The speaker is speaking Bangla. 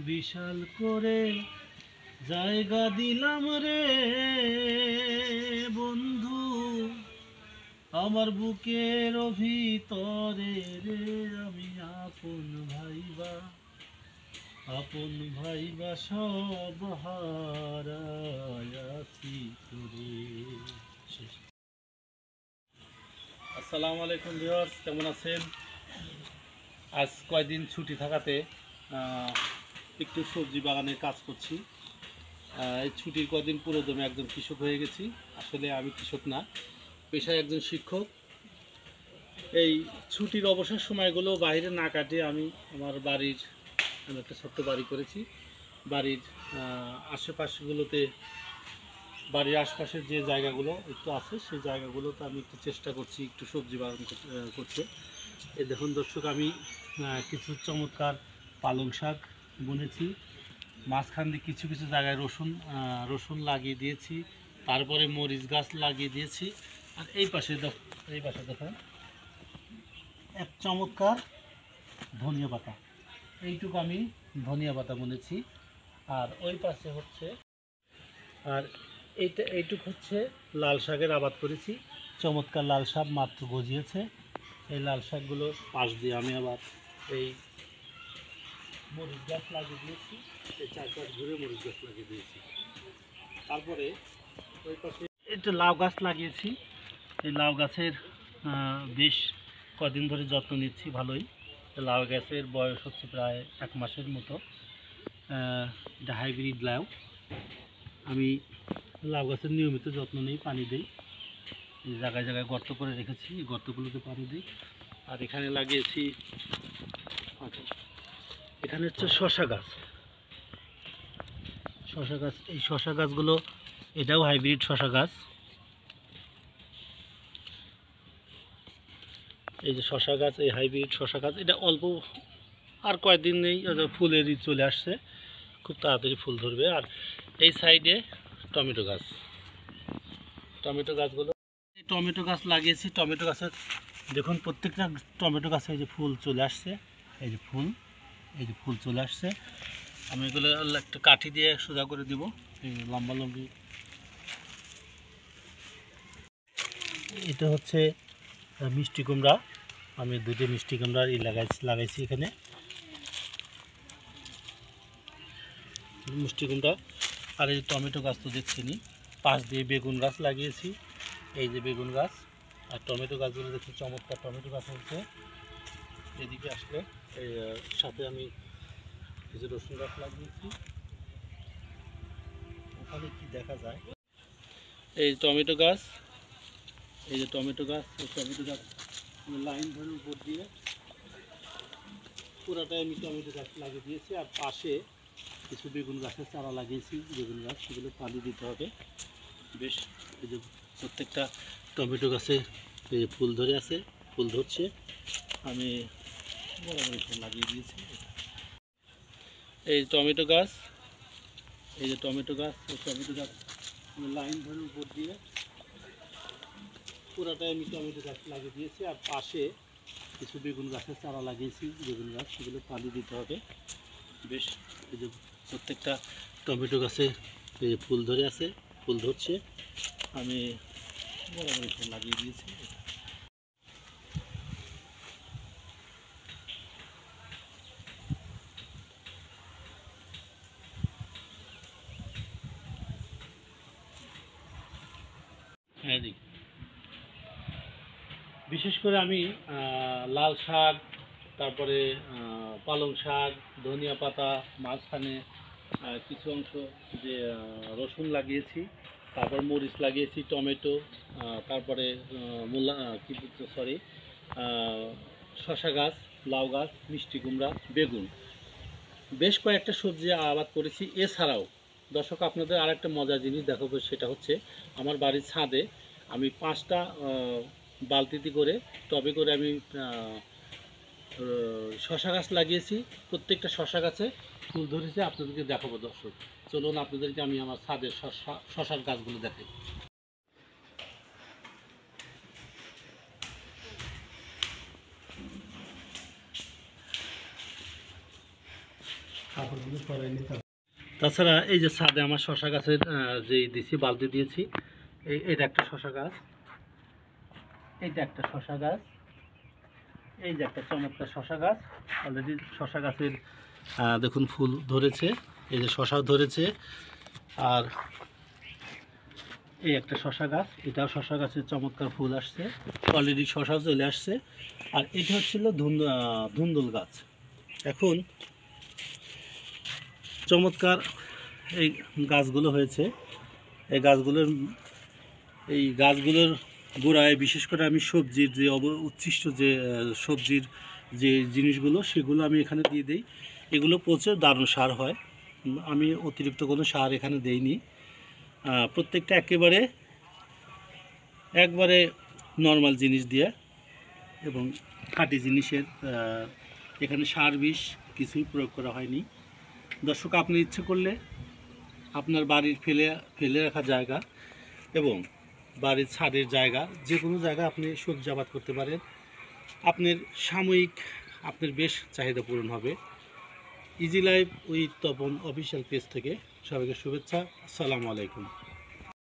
বিশাল করে জায়গা দিলাম রে বন্ধু আমার বুকের ভিতরে রে, আমি আপন ভাইবা সব হারাইয়াছি তোরে। শেষ। আসসালামু আলাইকুম ভিউয়ার্স, কেমন আছেন? আজ কয়দিন ছুটি থাকাতে একটু সবজি বাগানের কাজ করছি। এই ছুটির কদিন পুরোদমে একজন কৃষক হয়ে গেছি। আসলে আমি কৃষক না, পেশায় একজন শিক্ষক। এই ছুটির অবসর সময়গুলো বাইরে না কাটিয়ে আমি আমি একটা ছোট্ট বাড়ি করেছি। বাড়ির আশেপাশগুলোতে, বাড়ির আশপাশের যে জায়গাগুলো একটু আছে সেই জায়গাগুলোতে আমি একটু চেষ্টা করছি একটু সবজি বাগান করতে। এই দেখুন দর্শক, আমি কিছু চমৎকার পালং শাক বুনেছি। মাঝখান দিয়ে কিছু কিছু জায়গায় রসুন লাগিয়ে দিয়েছি, তারপরে মরিচ গাছ লাগিয়ে দিয়েছি। আর এই পাশে দেখুন এক চমৎকার ধনিয়া পাতা, এইটুকু আমি ধনিয়া পাতা বুনেছি। আর ওই পাশে হচ্ছে, আর এইটুকু হচ্ছে লাল শাকের আবাদ করেছি। চমৎকার লাল শাক মাত্র গজিয়েছে। এই লাল শাকগুলোর পাশ দিয়ে আমি আবার এই মরিচ গাছ লাগিয়ে দিয়েছি। এই চারপাশ ঘুরে মরিচ গাছ লাগিয়ে দিয়েছি। তারপরে ওই পাশে একটা লাউ গাছ লাগিয়েছি। এই লাউ গাছের বেশ কদিন ধরে যত্ন নিচ্ছি ভালোই। লাউ গাছের বয়স হচ্ছে প্রায় 1 মাসের মতো। এটা হাইব্রিড লাউ। আমি লাউ গাছের নিয়মিত যত্ন নিই, পানি দিই। এই জায়গায় জায়গায় গর্ত করে রেখেছি, এই গর্তগুলোতে পানি দিই। আর এখানে লাগিয়েছি, এখানে হচ্ছে শশা গাছ। এই শশা গাছগুলো, এটাও হাইব্রিড শশা গাছ। এই যে শশা গাছ, এই হাইব্রিড শশা গাছ, এটা অল্প আর কয়েকদিন নেই ফুলের চলে আসছে, খুব তাড়াতাড়ি ফুল ধরবে। আর এই সাইডে টমেটো গাছগুলো, এই টমেটো গাছ লাগিয়েছি। টমেটো গাছের দেখুন প্রত্যেকটা টমেটো গাছে এই যে ফুল চলে আসছে, এই যে ফুল চলে আসছে। আমি এগুলো একটা কাঠি দিয়ে সোজা করে দিব, এই লম্বা লম্বি। এটা হচ্ছে মিষ্টি কুমড়া। আমি 2টে মিষ্টি কুমড়ার লাগাইছি এখানে মিষ্টি কুমড়া। আর এই টমেটো গাছ তো দেখছেনি, পাশ দিয়ে বেগুন গাছ লাগিয়েছি। এই যে বেগুন গাছ আর টমেটো গাছগুলো দেখছি, চমৎকার টমেটো গাছ হচ্ছে। এদিকে আসলে এই সাথে আমি কিছু রসুন গাছ লাগিয়েছি। ওখানে কি দেখা যায়, এই টমেটো গাছ, এই যে টমেটো গাছ লাইন ধরে উপর দিয়ে পুরাটাই আমি টমেটো গাছ লাগিয়ে দিয়েছি। আর পাশে কিছু বেগুন গাছের চারা লাগিয়েছি, বেগুন গাছ, সেগুলো পানি দিতে হবে বেশ। এই যে প্রত্যেকটা টমেটো গাছে এই যে ফুল ধরে আছে, ফুল ধরছে। আমি বরাবর লাগিয়ে দিয়েছি। এই টমেটো গাছ, এই যে টমেটো গাছ লাইন ধরে উপর দিয়ে পুরাটাই আমি টমেটো গাছ লাগিয়ে দিয়েছি। আর পাশে কিছু বেগুন গাছের চারা লাগিয়েছি, বেগুন গাছ, সেগুলো পানি দিতে হবে বেশ। এই যে প্রত্যেকটা টমেটো গাছে এই যে ফুল ধরে আছে, ফুল ধরছে। আমি বরাবর লাগিয়ে দিয়েছি। হ্যাঁ, বিশেষ করে আমি লাল শাক, তারপরে পালং শাক, ধনিয়া পাতা, মাঝখানে কিছু অংশ যে রসুন লাগিয়েছি, তারপর মরিচ লাগিয়েছি, টমেটো, তারপরে শশা গাছ, লাউ গাছ, মিষ্টি কুমড়া, বেগুন, বেশ কয়েকটা সবজি আবাদ করেছি। এছাড়াও দর্শক আপনাদের আরেকটা মজার জিনিস দেখাবো, সেটা হচ্ছে আমার বাড়ির ছাদে আমি 5টা বালতিতে করে, টবে করে আমি শশা গাছ লাগিয়েছি। প্রত্যেকটা শশা গাছে ফুল ধরেছে। আপনাদেরকে দেখাবো দর্শক, চলুন আপনাদেরকে আমি আমার ছাদের শশার গাছগুলো দেখাই। তাছাড়া এই যে ছাদে আমার শশা গাছের যে দিছি বালতি দিয়েছি, এটা একটা শশা গাছ, এইটা একটা শশা গাছ, এই যে একটা চমৎকার শশা গাছ। অলরেডি শশা গাছের দেখুন ফুল ধরেছে, এই যে শশাও ধরেছে। আর এই একটা শশা গাছ, এটাও শশা গাছের চমৎকার ফুল আসছে, অলরেডি শশাও চলে আসছে। আর এটা হচ্ছিল ধুন্দুল গাছ। এখন চমৎকার এই গাছগুলো হয়েছে। এই গাছগুলোর গোড়ায় বিশেষ করে আমি সবজির যে উচ্ছিষ্ট যে সবজির যে জিনিসগুলো সেগুলো আমি এখানে দিয়ে দিই। এগুলো পচে দারুণ সার হয়। আমি অতিরিক্ত কোনো সার এখানে দেইনি। প্রত্যেকটা একবারে নর্মাল জিনিস দিয়ে এবং খাঁটি জিনিসের, এখানে সার বিষ কিছুই প্রয়োগ করা হয়নি। দর্শক, আপনি ইচ্ছে করলে আপনার বাড়ির ফেলে রাখা জায়গা এবং বাড়ির ছাদের জায়গা, যে কোনো জায়গায় আপনি সবজি আবাদ করতে পারেন। আপনার সাময়িক আপনার বেশ চাহিদা পূরণ হবে। Easy life with Tapan official page থেকে সবাইকে শুভেচ্ছা। আসসালামু আলাইকুম।